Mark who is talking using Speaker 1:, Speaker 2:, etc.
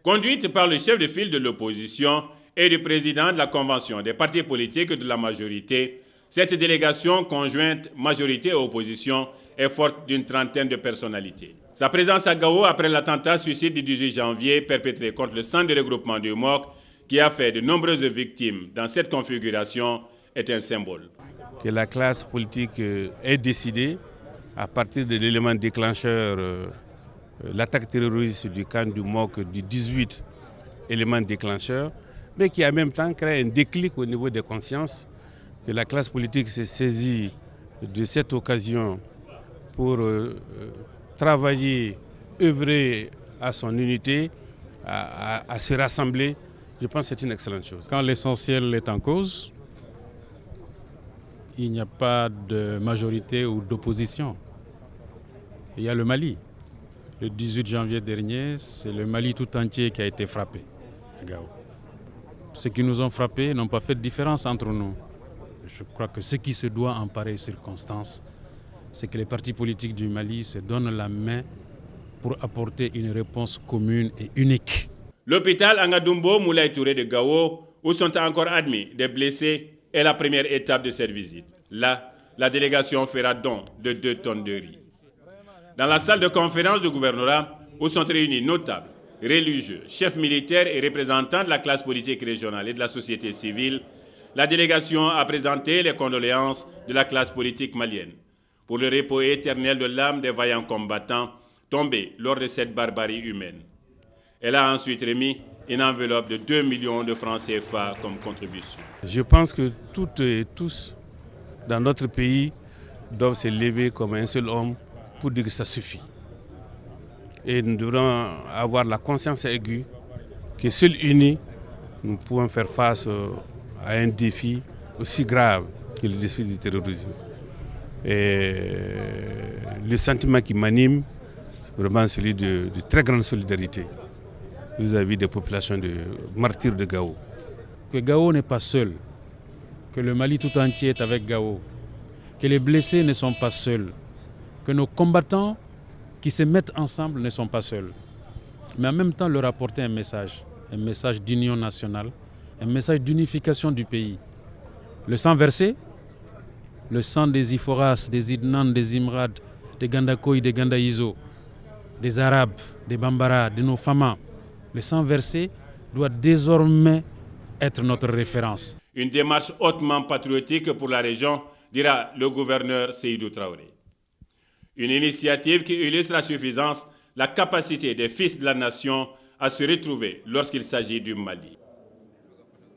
Speaker 1: Conduite par le chef de file de l'opposition et du président de la convention des partis politiques de la majorité, cette délégation conjointe majorité-opposition est forte d'une trentaine de personnalités. Sa présence à Gao après l'attentat suicide du 18 janvier perpétré contre le centre de regroupement du MOC, qui a fait de nombreuses victimes dans cette configuration, est un symbole.
Speaker 2: Que la classe politique ait décidé, à partir de l'élément déclencheur, l'attaque terroriste du camp du MOC du 18 élément déclencheur, mais qui en même temps crée un déclic au niveau des consciences, que la classe politique s'est saisie de cette occasion pour travailler, œuvrer à son unité, à se rassembler. Je pense que c'est une excellente chose.
Speaker 3: Quand l'essentiel est en cause, il n'y a pas de majorité ou d'opposition. Il y a le Mali. Le 18 janvier dernier, c'est le Mali tout entier qui a été frappé à Gao. Ceux qui nous ont frappés n'ont pas fait de différence entre nous. Je crois que ce qui se doit en pareille circonstance, c'est que les partis politiques du Mali se donnent la main pour apporter une réponse commune et unique.
Speaker 1: L'hôpital Angadumbo Moulay Touré de Gao, où sont encore admis des blessés, est la première étape de cette visite. Là, la délégation fera don de 2 tonnes de riz. Dans la salle de conférence du gouvernorat, où sont réunis notables, religieux, chefs militaires et représentants de la classe politique régionale et de la société civile, la délégation a présenté les condoléances de la classe politique malienne pour le repos éternel de l'âme des vaillants combattants tombés lors de cette barbarie humaine. Elle a ensuite remis une enveloppe de 2 millions de francs CFA comme contribution.
Speaker 2: Je pense que toutes et tous dans notre pays doivent se lever comme un seul homme pour dire que ça suffit. Et nous devrons avoir la conscience aiguë que seuls unis, nous pouvons faire face à un défi aussi grave que le défi du terrorisme. Et le sentiment qui m'anime, c'est vraiment celui de très grande solidarité vis-à-vis des populations de martyrs de Gao.
Speaker 3: Que Gao n'est pas seul, que le Mali tout entier est avec Gao, que les blessés ne sont pas seuls, que nos combattants qui se mettent ensemble ne sont pas seuls, mais en même temps leur apporter un message d'union nationale, un message d'unification du pays. Le sang versé, le sang des Iforas, des Idnan, des Imrad, des Gandakoy, des Gandaïzo, des Arabes, des Bambara, de nos Famas, le sang versé doit désormais être notre référence.
Speaker 1: Une démarche hautement patriotique pour la région, dira le gouverneur Seydou Traoré. Une initiative qui illustre à suffisance la capacité des fils de la nation à se retrouver lorsqu'il s'agit du Mali.